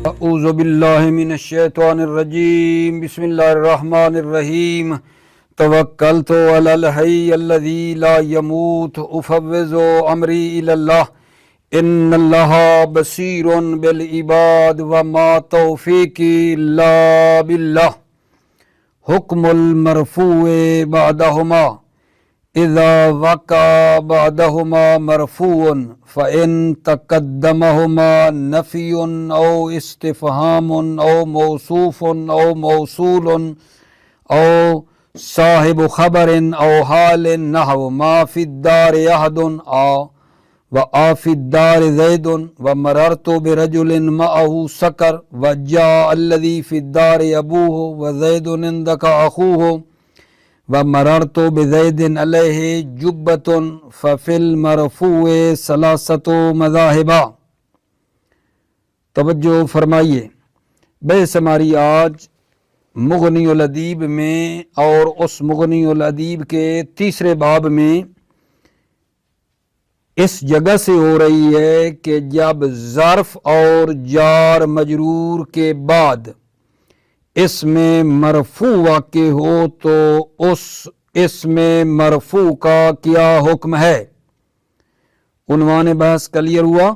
اعوذ باللہ من الشیطان الرجیم بسم اللہ الرحمن الرحیم توکلت علی الحی الذی لا یموت افوض امری الی اللہ ان اللہ بصیر بالعباد وما توفیقی الا باللہ حکم المرفوع بعدہما اذا وقع بعدهما مرفوع فإن تقدمهما نفي أو استفهام أو موصوف أو موصول أو صاحب خبر أو حال نحو ما في الدار أحد وفي الدار زيد ومررت برجل معه سكر وجاء الذي في الدار أبوه وزيد عندك أخوه ومررت بزید علیہ جبۃ ففی المرفوع ثلاثۃ مذاہب۔ توجہ فرمائیے، بحث ہماری آج مغنی الادیب میں اور اس مغنی الادیب کے تیسرے باب میں اس جگہ سے ہو رہی ہے کہ جب ظرف اور جار مجرور کے بعد اس میں مرفوع واقع ہو تو اس میں مرفوع کا کیا حکم ہے۔ عنوان بحث کلیئر ہوا؟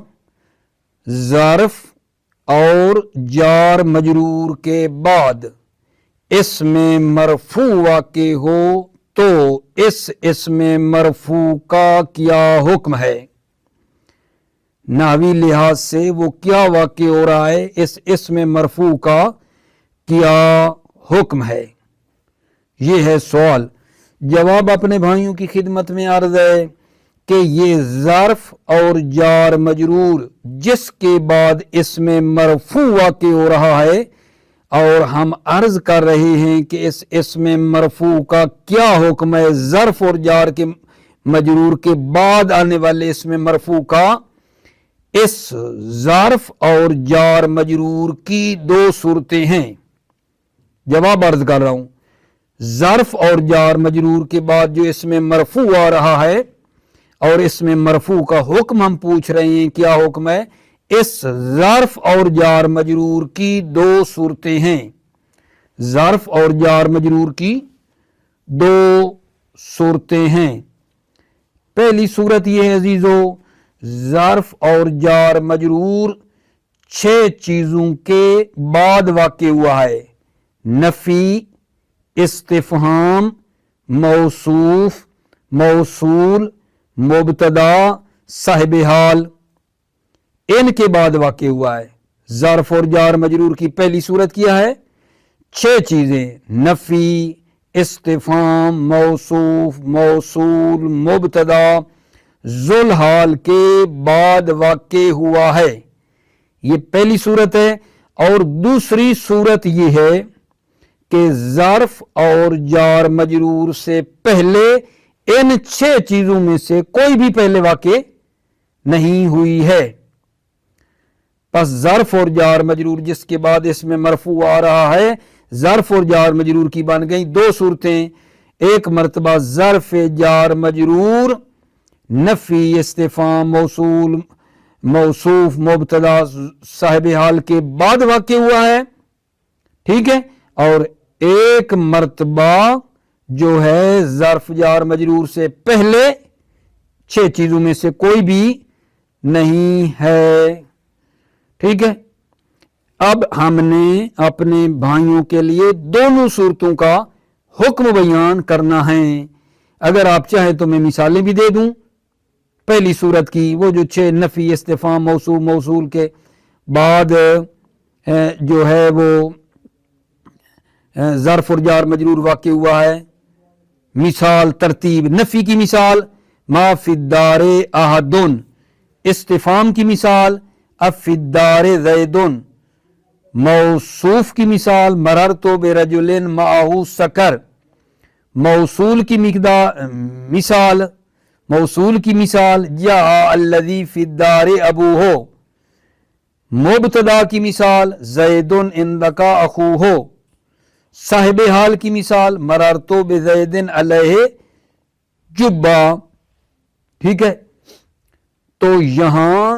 ظرف اور جار مجرور کے بعد اس میں مرفوع واقع ہو تو اس میں مرفوع کا کیا حکم ہے۔ نحوی لحاظ سے وہ کیا واقع ہو رہا ہے، اس میں مرفوع کا کیا حکم ہے، یہ ہے سوال۔ جواب اپنے بھائیوں کی خدمت میں عرض ہے کہ یہ ظرف اور جار مجرور جس کے بعد اس میں مرفوع واقع ہو رہا ہے اور ہم عرض کر رہے ہیں کہ اس میں مرفوع کا کیا حکم ہے، ظرف اور جار کے مجرور کے بعد آنے والے اس میں مرفوع کا، اس ظرف اور جار مجرور کی دو صورتیں ہیں۔ جواب عرض کر رہا ہوں، ظرف اور جار مجرور کے بعد جو اس میں مرفوع آ رہا ہے اور اس میں مرفوع کا حکم ہم پوچھ رہے ہیں کیا حکم ہے، اس ظرف اور جار مجرور کی دو صورتیں ہیں۔ ظرف اور جار مجرور کی دو صورتیں ہیں۔ پہلی صورت یہ ہے عزیزو، ظرف اور جار مجرور 6 چیزوں کے بعد واقع ہوا ہے: نفی، استفہام، موصوف، موصول، مبتدا، صاحب حال، ان کے بعد واقع ہوا ہے۔ ظرف اور جار مجرور کی پہلی صورت کیا ہے؟ 6 چیزیں: نفی، استفہام، موصوف، موصول، مبتدا، ذل حال کے بعد واقع ہوا ہے۔ یہ پہلی صورت ہے۔ اور دوسری صورت یہ ہے کہ ظرف اور جار مجرور سے پہلے ان 6 چیزوں میں سے کوئی بھی پہلے واقع نہیں ہوئی ہے۔ پس ظرف اور جار مجرور جس کے بعد اس میں مرفوع آ رہا ہے، ظرف اور جار مجرور کی بن گئی دو صورتیں۔ ایک مرتبہ ظرف جار مجرور نفی، استفہام، موصول، موصوف، مبتدا، صاحب حال کے بعد واقع ہوا ہے، ٹھیک ہے۔ اور ایک مرتبہ جو ہے ظرف جار مجرور سے پہلے 6 چیزوں میں سے کوئی بھی نہیں ہے، ٹھیک ہے۔ اب ہم نے اپنے بھائیوں کے لیے دونوں صورتوں کا حکم بیان کرنا ہے۔ اگر آپ چاہیں تو میں مثالیں بھی دے دوں پہلی صورت کی، وہ جو 6 نفی، استفہام، موصوف، موصول کے بعد جو ہے وہ ظرف اور جار مجرور واقع ہوا ہے۔ مثال ترتیب: نفی کی مثال ما فی الدار احد، استفہام کی مثال افی الدار زید، موصوف کی مثال مررت برجل معہ سکر، موصول کی مثال جاء الذی فی الدار ابوہ، مبتدا کی مثال زید عندک اخوہ، صاحب حال کی مثال مررت بزید علیہ جبہ، ٹھیک ہے۔ تو یہاں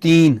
3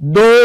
2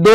2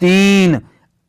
3।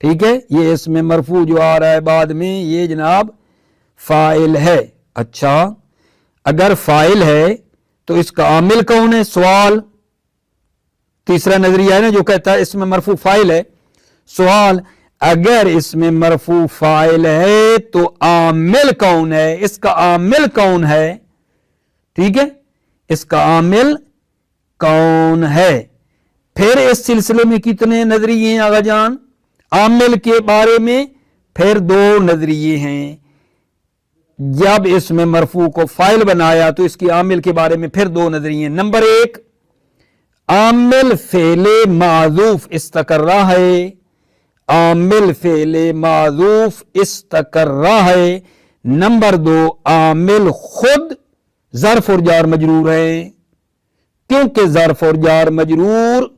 ٹھیک ہے، یہ اسم مرفوع جو آ رہا ہے بعد میں یہ جناب فاعل ہے۔ اچھا، اگر فاعل ہے تو اس کا عامل کون ہے؟ سوال، تیسرا نظریہ ہے نا جو کہتا ہے اسم مرفوع فاعل ہے۔ سوال، اگر اسم مرفوع فاعل ہے تو عامل کون ہے؟ اس کا عامل کون ہے؟ ٹھیک ہے، اس کا عامل کون ہے؟ پھر اس سلسلے میں کتنے نظریے ہیں آغا جان؟ عامل کے بارے میں پھر دو نظریے ہیں۔ جب اسم مرفوع کو فاعل بنایا تو اس کی عامل کے بارے میں پھر دو نظریے ہیں۔ نمبر ایک، عامل فعل معذوف استقرہ ہے، عامل فعل معذوف استقرہ ہے۔ نمبر دو، عامل خود ظرف اور جار مجرور ہے، کیونکہ ظرف اور جار مجرور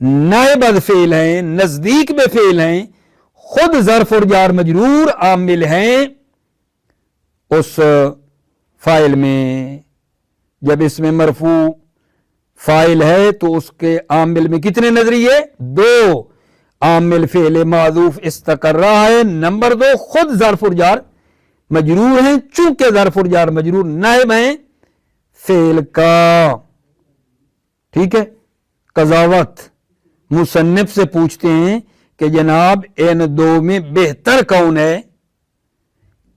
نائب از فعل ہیں، نزدیک میں فعل ہیں، خود ظرف اور جار مجرور عامل ہیں اس فاعل میں۔ جب اس میں مرفوع فاعل ہے تو اس کے عامل میں کتنے نظریے؟ دو، عامل فعل معذوف استقرہ ہے، نمبر دو خود ظرف اور جار مجرور ہیں، چونکہ ظرف اور جار مجرور نائب ہیں فعل کا۔ ٹھیک ہے، قضاوت مصنف سے پوچھتے ہیں کہ جناب ان دو میں بہتر کون ہے؟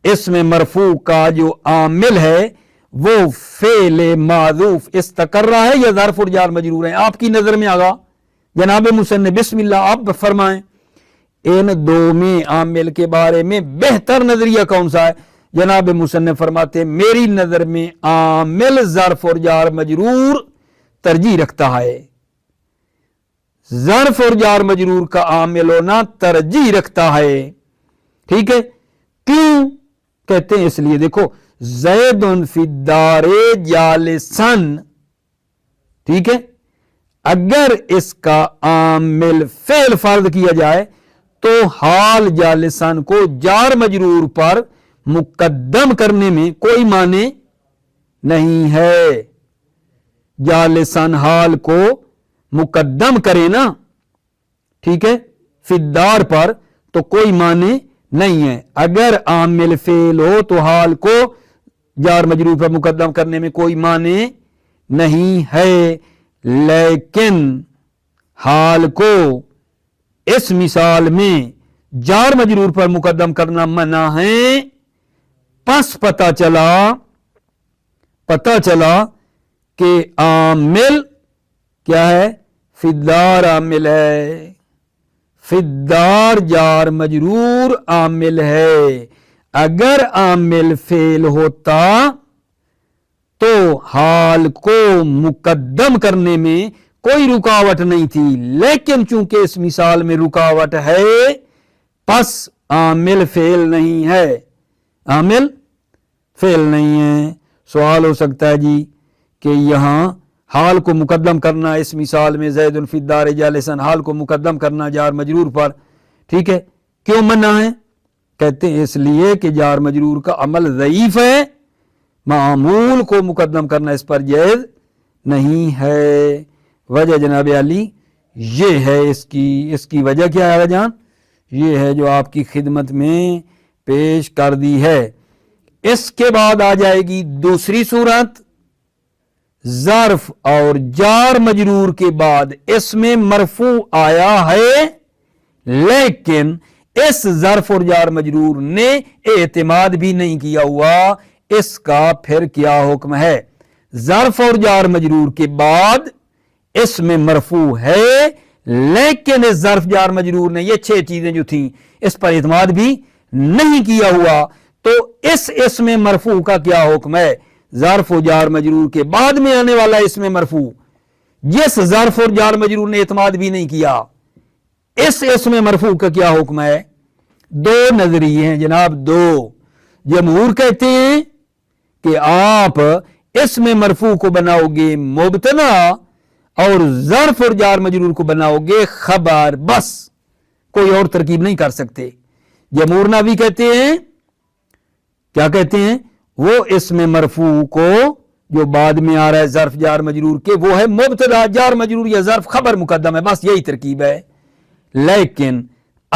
اسم مرفوع کا جو عامل ہے وہ فعل معذوف استقرہ ہے یا ظرف اور جار مجرور ہے؟ آپ کی نظر میں آگا جناب مصنف، بسم اللہ آپ فرمائیں، ان دو میں عامل کے بارے میں بہتر نظریہ کون سا ہے؟ جناب مصنف فرماتے ہیں میری نظر میں عامل ظرف اور جار مجرور ترجیح رکھتا ہے، ظرف اور جار مجرور کا عامل ہونا ترجیح رکھتا ہے۔ ٹھیک ہے، کیوں کہتے ہیں؟ اس لیے دیکھو، زید فی الدار جالسن، ٹھیک ہے، اگر اس کا عامل فعل فرض کیا جائے تو حال جالسن کو جار مجرور پر مقدم کرنے میں کوئی معنی نہیں ہے۔ جالسن حال کو مقدم کرے نا، ٹھیک ہے، فی الدار پر، تو کوئی معنی نہیں ہے۔ اگر عامل فعل ہو تو حال کو جار مجرور پر مقدم کرنے میں کوئی معنی نہیں ہے، لیکن حال کو اس مثال میں جار مجرور پر مقدم کرنا منع ہے۔ پس پتہ چلا کہ عامل کیا ہے؟ فی الدار عامل ہے، فی الدار جار مجرور عامل ہے۔ اگر عامل فعل ہوتا تو حال کو مقدم کرنے میں کوئی رکاوٹ نہیں تھی، لیکن چونکہ اس مثال میں رکاوٹ ہے پس عامل فعل نہیں ہے، عامل فعل نہیں ہے۔ سوال ہو سکتا ہے جی کہ یہاں حال کو مقدم کرنا، اس مثال میں زید فی الدار جالسن، حال کو مقدم کرنا جار مجرور پر، ٹھیک ہے، کیوں منع ہے؟ کہتے ہیں اس لیے کہ جار مجرور کا عمل ضعیف ہے، معمول کو مقدم کرنا اس پر جائز نہیں ہے۔ وجہ جناب علی یہ ہے، اس کی وجہ کیا ہے جان؟ یہ ہے جو آپ کی خدمت میں پیش کر دی ہے۔ اس کے بعد آ جائے گی دوسری صورت، ظرف اور جار مجرور کے بعد اسم مرفوع آیا ہے، لیکن اس ظرف اور جار مجرور نے اعتماد بھی نہیں کیا ہوا، اس کا پھر کیا حکم ہے؟ ظرف اور جار مجرور کے بعد اسم مرفوع ہے، لیکن اس ظرف جار مجرور نے یہ 6 چیزیں جو تھیں اس پر اعتماد بھی نہیں کیا ہوا، تو اس اسم مرفوع کا کیا حکم ہے؟ ظرف و جار مجرور کے بعد میں آنے والا اسم مرفوع جس ظرف اور جار مجرور نے اعتماد بھی نہیں کیا، اس اسم مرفوع کا کیا حکم ہے؟ دو نظریے ہیں جناب، دو۔ جمہور کہتے ہیں کہ آپ اسم مرفوع کو بناؤ گے مبتدا اور ظرف اور جار مجرور کو بناؤ گے خبر، بس کوئی اور ترکیب نہیں کر سکتے۔ جمہور نہ بھی کہتے ہیں، کیا کہتے ہیں؟ وہ اسم مرفوع کو جو بعد میں آ رہا ہے ظرف جار مجرور کے، وہ ہے مبتدا جار مجرور یا ظرف خبر مقدم ہے، بس یہی ترکیب ہے۔ لیکن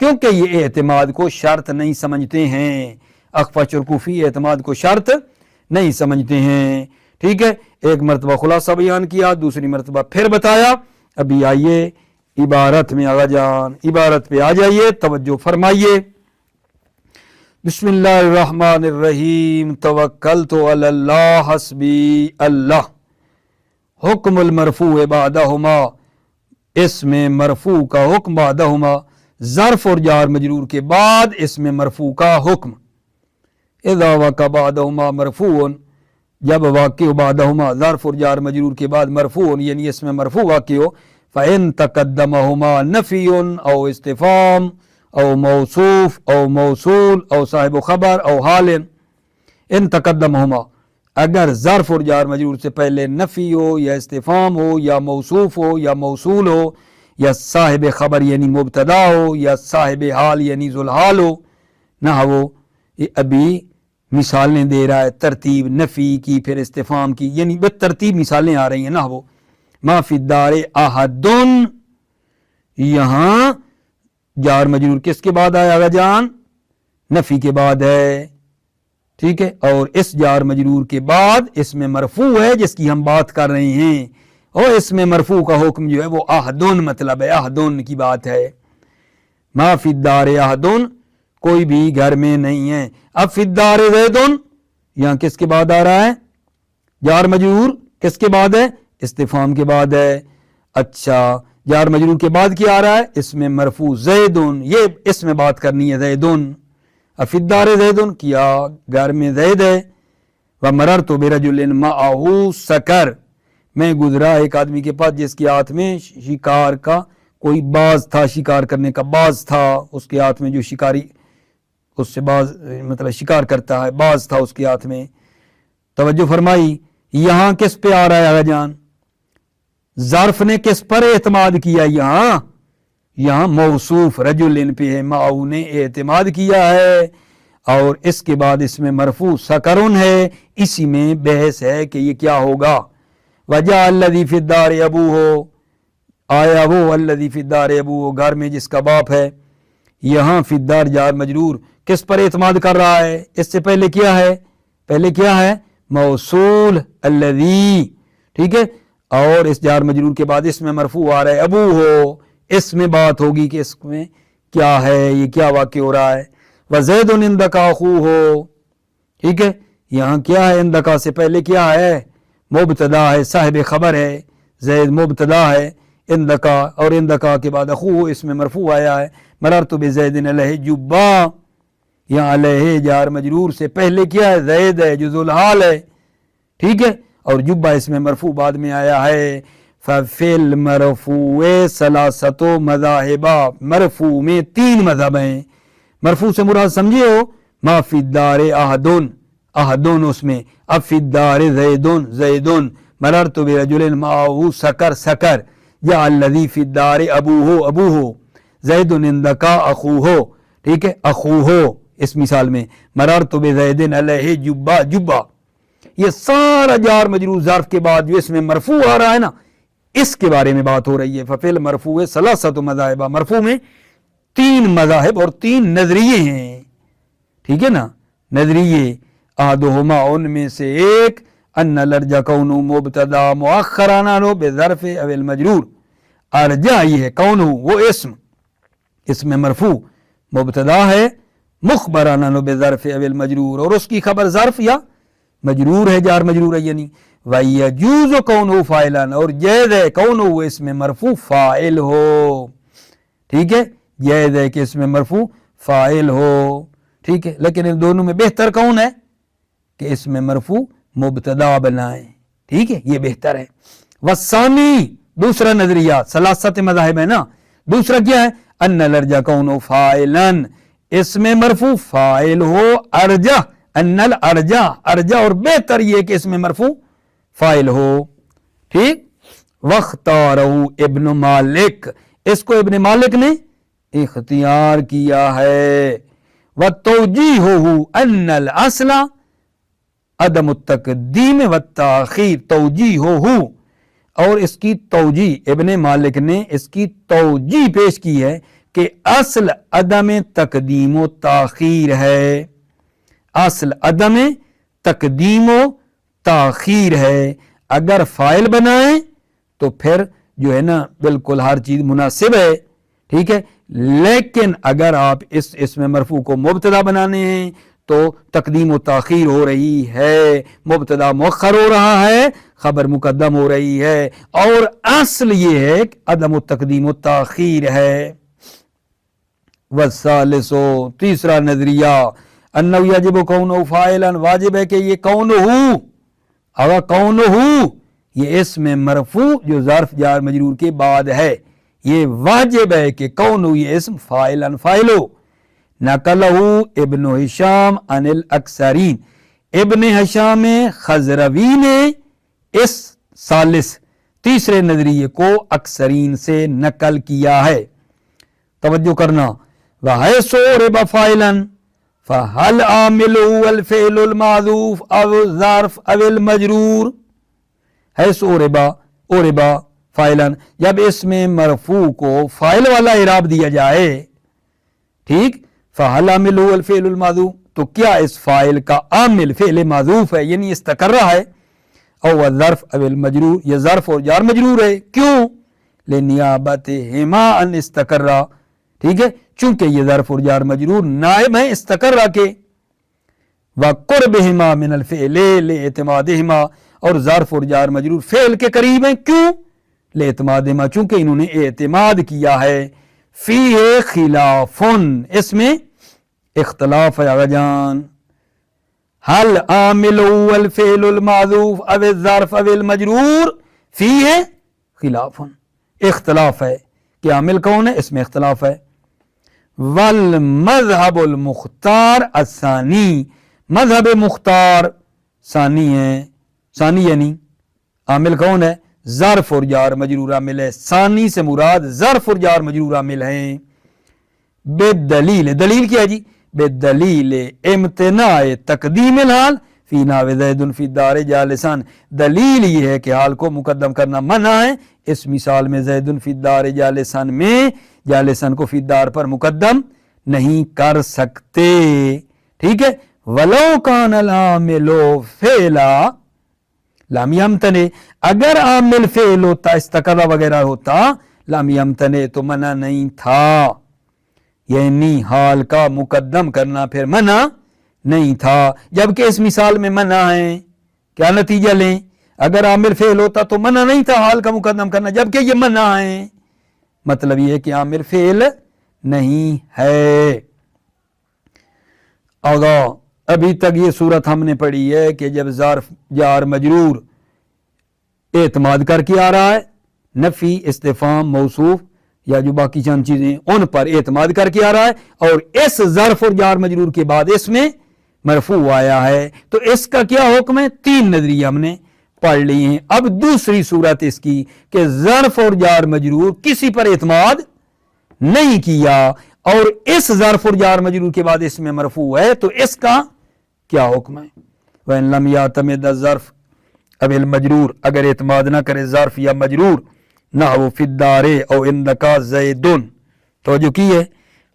کیونکہ یہ اعتماد کو شرط نہیں سمجھتے ہیں، اخفش اور کوفی اعتماد کو شرط نہیں سمجھتے ہیں، ٹھیک ہے۔ ایک مرتبہ خلاصہ بیان کیا، دوسری مرتبہ پھر بتایا۔ ابھی آئیے عبارت میں، آغا جان عبارت پہ آ جائیے، توجہ فرمائیے۔ بسم اللہ الرحمن الرحیم، توکلت علی اللہ حسبی اللہ۔ حکم المرفوع بعدہما، اس میں مرفوع کا حکم بعدہما، ظرف اور جار مجرور کے بعد اس میں مرفوع کا حکم۔ اذا وقع بعدہما مرفوع، جب واقع ہو بعدہما ظرف اور جار مجرور کے بعد مرفوع، یعنی اس میں مرفوع واقع ہو، فإن تقدمہما نفی او استفہام او موصوف او موصول او صاحب خبر او حال، ان تقدمہما، اگر ظرف اور جار مجرور سے پہلے نفی ہو یا استفہام ہو یا موصوف ہو یا موصول ہو یا صاحب خبر یعنی مبتدا ہو یا صاحب حال یعنی ذوالحال ہو، نہ وہ یہ ابھی مثالیں دے رہا ہے، ترتیب نفی کی پھر استفہام کی، یعنی بالترتیب مثالیں آ رہی ہیں نہ وہ۔ ما فی الدار احدن، یہاں جار مجرور کس کے بعد آیا گا جان؟ نفی کے بعد ہے، ٹھیک ہے، اور اس جار مجرور کے بعد اس میں مرفوع ہے جس کی ہم بات کر رہے ہیں، اور اس میں مرفوع کا حکم جو ہے وہ احدن مطلب ہے، احدن کی بات ہے۔ ما فی الدار احدن، کوئی بھی گھر میں نہیں ہے۔ اب فی الدار زیدن، یہاں کس کے بعد آ رہا ہے؟ جار مجرور کس کے بعد ہے؟ استفہام کے بعد ہے۔ اچھا، جار مجرور کے بعد کیا آ رہا ہے؟ اس میں مرفوع زیدن، یہ اس میں بات کرنی ہے زیدن۔ اب فی الدار زیدن، کیا گھر میں زید ہے۔ ومررت برجل معه سکر، میں گزرا ایک آدمی کے پاس جس کے ہاتھ میں شکار کا کوئی باز تھا، شکار کرنے کا باز تھا، اس کے ہاتھ میں جو شکاری اس سے باز مطلب شکار کرتا ہے، باز تھا اس کے ہاتھ میں۔ توجہ فرمائی، یہاں کس پہ آ رہا ہے آغا جان؟ ظرف نے کس پر اعتماد کیا؟ یہاں موصوف رجل پہ ہے، معه نے اعتماد کیا ہے، اور اس کے بعد اس میں مرفوع سکرن ہے، اسی میں بحث ہے کہ یہ کیا ہوگا۔ وجاء الذی فی الدار ابوہ، آیا وہ الذی فی الدار ابوہ، گھر میں جس کا باپ ہے۔ یہاں فی الدار جار مجرور کس پر اعتماد کر رہا ہے؟ اس سے پہلے کیا ہے؟ پہلے کیا ہے؟ موصول الذی، ٹھیک ہے، اور اس جار مجرور کے بعد اس میں مرفوع آ رہا ہے ابو ہو، اس میں بات ہوگی کہ اس میں کیا ہے، یہ کیا واقع ہو رہا ہے۔ وزید عندک اخوہ، ٹھیک ہے، یہاں کیا ہے؟ عندک سے پہلے کیا ہے؟ مبتدا ہے، صاحب خبر ہے، زید مبتدا ہے، عندک اور عندک کے بعد اخوہ اس میں مرفوع آیا ہے۔ مررت بزید علیہ جبہ، یہاں علیہ جار مجرور سے پہلے کیا ہے؟ زید ہے جو ذوالحال ہے، ٹھیک ہے، اور جبہ اس میں مرفوع بعد میں آیا ہے۔ ففی المرفوع ثلاثۃ مذاہب، مرفوع میں 3 مذہب ہیں۔ مرفوع سے مراد سمجھے ہو؟ ما فی الدار احدن، احدن اس میں، اب فی الدار زیدن، زیدن، مررت برجل معه سکر، سکر، یا الذی فی الدار ابوہ، ابوہ، زید عندک اخوہ، ٹھیک ہے، اخوہ اس مثال میں، مررت بزید علیہ جبہ، جبہ، یہ سارا جار مجرور ظرف کے بعد جو اس میں مرفوع آ رہا ہے نا، اس کے بارے میں بات ہو رہی ہے۔ ففی المرفوع ثلاثۃ مذاہب، مرفوع میں 3 مذاہب اور 3 نظریے ہیں، ٹھیک ہے نا، نظریے، احدہما ان میں سے ایک، ان الارجح کونہ مبتدا مؤخرا لو بظرف او المجرور، ارجح یہ ہے کونہ وہ اس میں مرفوع مبتدا ہے، مخبرانا لو بظرف او المجرور، اور اس کی خبر ظرف یا مجرور ہے، جار مجرور ہے یعنی، وَيَجُوزُ كَوْنُهُ فَاعِلًا، اور جائز ہے کونہ اس میں مرفوع فاعل ہو، ٹھیک ہے، جائز ہے کہ اس میں مرفوع فاعل ہو، ٹھیک ہے، لیکن ان دونوں میں بہتر کون ہے کہ اس میں مرفوع مبتدا بنائیں، ٹھیک ہے، یہ بہتر ہے۔ والثانی، دوسرا نظریہ، ثلاثت مذاہب ہے نا، دوسرا کیا ہے؟ ان الارجح کونہ فاعلا، اس میں مرفوع فاعل ہو، ارجح، ان الارجح، ارجح اور بہتر یہ کہ اس میں مرفوع فاعل ہو، ٹھیک۔ واختارہ ابن مالک، اس کو ابن مالک نے اختیار کیا ہے۔ وتوجیہہ ان الاصل عدم التقدیم والتاخیر، توجیہہ، اور اس کی توجیہ ابن مالک نے اس کی توجیہ پیش کی ہے کہ اصل عدم تقدیم و تاخیر ہے، اصل عدم تقدیم و تاخیر ہے. اگر فاعل بنائیں تو پھر جو ہے نا بالکل ہر چیز مناسب ہے، ٹھیک ہے. لیکن اگر آپ اس اسم مرفوع کو مبتدا بنانے ہیں تو تقدیم و تاخیر ہو رہی ہے، مبتدا مؤخر ہو رہا ہے، خبر مقدم ہو رہی ہے، اور اصل یہ ہے کہ عدم التقدیم و تاخیر ہے. والثالث، تیسرا نظریہ، انہ یجب کونہ فاعلا، واجب ہے کہ یہ کون ہو، اگر کون ہو یہ اسم مرفوع جو ظرف جار مجرور کے بعد ہے، یہ واجب ہے کہ کون ہو یہ اسم فاعلا فاعل ہو. نقلہ ابن ہشام عن الاکثرین، ابن ہشام خزروی نے اس ثالث تیسرے نظریے کو اکثرین سے نقل کیا ہے. توجہ کرنا، وَحَيْثُ عُرِبَ فَاعِلًا فَهَلْ عَامِلُهُ الْفِعْلُ الْمَحْذُوفُ أَوْ الظَّرْفُ أَوْ الْمَجْرُورُ. حیث عُرِبَ فَاعِلًا، جب اسم مرفوع کو فاعل والا اعراب دیا جائے، ٹھیک، فَهَلْ عَامِلُهُ الْفِعْلُ الْمَحْذُوفُ، تو کیا اس فاعل کا عامل فعل محذوف ہے یعنی استقرہ ہے، او الظرف او المجرور، یہ ظرف اور جار مجرور ہے. کیوں؟ لِنِیَابَتِهِمَا عَنْ اسْتَقَرَّ، ٹھیک ہے، چونکہ یہ ظرف اور جار مجرور نائب ہیں استقرہ کے. وَقُرْبِهِمَا مِنَ الْفِعْلِ لِاعْتِمَادِهِمَا، اور ظرف اور جار مجرور فعل کے قریب ہیں. کیوں؟ لِاعْتِمَادِهِمَا، چونکہ انہوں نے اعتماد کیا ہے. فِيهِ خِلَافٌ، اس میں اختلاف ہے آغا جان. هل عاملُهُ الْفِعْلُ الْمَحْذُوفُ أَوِ الظَّرْفُ أَوِ الْمَجْرُورُ، فِيهِ خِلَافٌ، اختلاف ہے کہ عامل کون ہے، اس میں اختلاف ہے. والمذہب المختار الثانی، مذہب مختار ثانی ہے، ثانی یعنی عامل کون ہے، ظرف اور جار مجرور عامل ہے. ثانی سے مراد ظرف اور جار مجرور عامل ہیں. بالدلیل، دلیل کیا جی، بالدلیل امتناع تقدیم الحال فی نحو زید فی الدار جالسان، دلیل یہ ہے کہ حال کو مقدم کرنا منع ہے اس مثال میں زید فی الدار جالسان میں جالسان کو فی الدار پر مقدم نہیں کر سکتے. ٹھیک ہے، ولو کان العامل فعلا لم یمتنع، اگر عامل فعل ہوتا استقرہ وغیرہ ہوتا لم یمتنع تو منع نہیں تھا، یعنی حال کا مقدم کرنا پھر منع نہیں تھا. جبکہ اس مثال میں منع ہے. کیا نتیجہ لیں، اگر عامل فعل ہوتا تو منع نہیں تھا حال کا مقدم کرنا، جبکہ یہ منع ہے. مطلب یہ ہے کہ عامل فعل نہیں ہے. آگاہ ابھی تک یہ صورت ہم نے پڑھی ہے کہ جب ظرف جار مجرور اعتماد کر کے آ رہا ہے، نفی استفہام موصوف یا جو باقی چند چیزیں ان پر اعتماد کر کے آ رہا ہے، اور اس ظرف اور جار مجرور کے بعد اس میں مرفوع آیا ہے، تو اس کا کیا حکم ہے؟ تین نظریہ ہم نے پڑھ لی ہیں. اب دوسری صورت اس کی کہ ظرف اور جار مجرور کسی پر اعتماد نہیں کیا اور اس ظرف اور جار مجرور کے بعد اس میں مرفوع ہے، تو اس کا کیا حکم ہے؟ وَإِن لَمْ يَعْتَمِدْ الظَّرْفُ أَوِ الْمَجْرُورُ، اگر اعتماد نہ کرے ظرف یا مجرور، نحو فی الدار او عندک زیدن، توجہ کی ہے،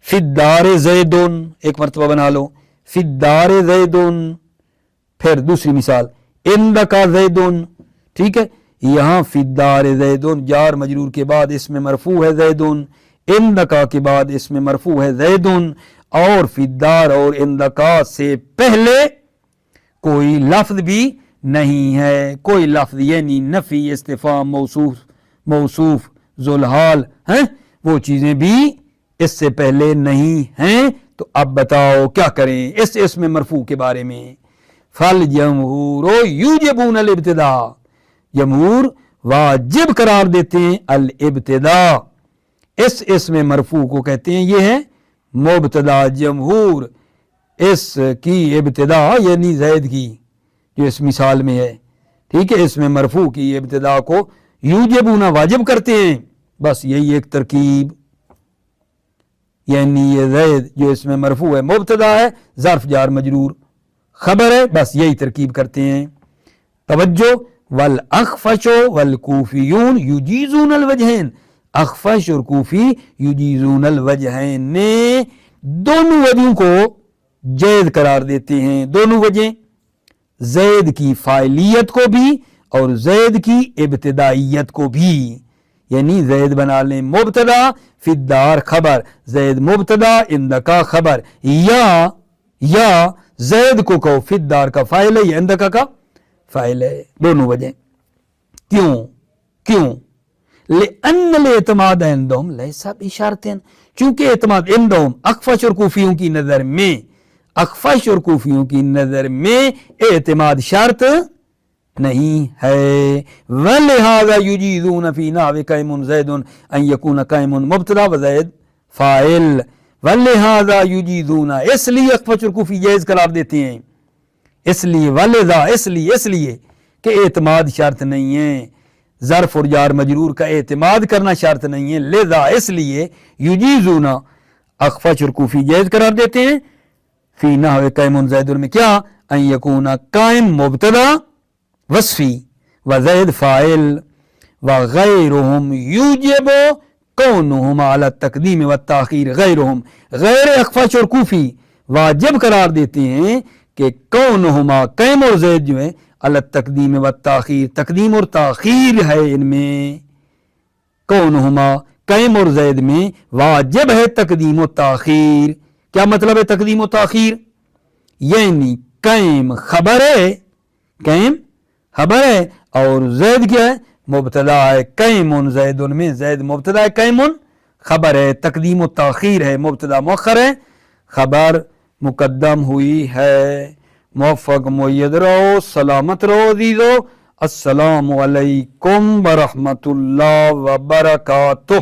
فی الدار زیدن، ایک مرتبہ بنا لو، فی الدار زیدن، پھر دوسری مثال عندک زیدن، ٹھیک ہے، یہاں فی الدار زیدن جار مجرور کے بعد اس میں مرفوع ہے زیدن، عندک کے بعد اس میں مرفوع ہے زیدن، اور فی الدار اور عندک سے پہلے کوئی لفظ بھی نہیں ہے، کوئی لفظ یعنی نفی استفہام موصوف ذوالحال ہیں، وہ چیزیں بھی اس سے پہلے نہیں ہیں. تو اب بتاؤ کیا کریں اس اسم مرفوع کے بارے میں؟ فالجمہور یوجبون الابتداء، جمہور واجب قرار دیتے ہیں الابتداء، اس اسم مرفوع کو کہتے ہیں یہ ہے مبتدا. جمہور اس کی ابتدا یعنی زید کی جو اس مثال میں ہے، ٹھیک ہے، اس میں مرفوع کی ابتدا کو یوجبون واجب کرتے ہیں. بس یہی ایک ترکیب، یعنی یہ زید جو اس میں مرفوع ہے مبتدا ہے، ظرف جار مجرور خبر ہے، بس یہی ترکیب کرتے ہیں. توجہ، والاخفش والکوفیون یجیزون الوجہین، اخفش اور کوفی یجیزون الوجہین نے دونوں وجہوں کو جائز قرار دیتے ہیں. دونوں وجہیں زید کی فاعلیت کو بھی اور زید کی ابتدائیت کو بھی. یعنی زید بنا لیں مبتدا فی الدار خبر, زید مبتدا اندکا خبر, یا زید کو کہو فی الدار کا فاعل ہے یا اندکا کا فاعل ہے. دونوں وجہ. کیوں لأن الاعتماد عندهم لیس بشرط, چونکہ اعتماد عندهم اخفش اور کوفیوں کی نظر میں اعتماد شرط نہیں ہے. ولہذا یجیزون فی نحو قائم زید ان یکون قائم مبتدا و زید فاعل. ولہذا یجیزون, اس لیے اخفش اور کوفی جائز قرار دیتے ہیں, اس لیے کہ اعتماد شرط نہیں ہے, ظرف اور جار مجرور کا اعتماد کرنا شرط نہیں ہے. لذا اس لیے یجیزون اخفش اور کوفی جائز قرار دیتے ہیں فی نحو قائم زید میں کیا ان یکون قائم مبتدا وصفی و زید فاعل وغیرهم یوجب کونہم علی التقدیم والتاخیر. غیر اخفش اور کوفی واجب قرار دیتے ہیں کہ کونہما قائم اور زید جو ہے علی التقدیم والتاخیر, تقدیم اور تاخیر ہے ان میں. کونہما قائم اور زید میں واجب ہے تقدیم و تاخیر. کیا مطلب ہے تقدیم و تاخیر؟ یعنی قائم خبر ہے اور زید کیا ہے مبتدا ہے. قائم زید میں زید مبتدا ہے, قائم خبر ہے, تقدیم و تاخیر ہے, مبتدا مؤخر ہے, خبر مقدم ہوئی ہے. موفق معید رہو, سلامت رہو عزیزو. السلام علیکم ورحمۃ اللہ وبرکاتہ.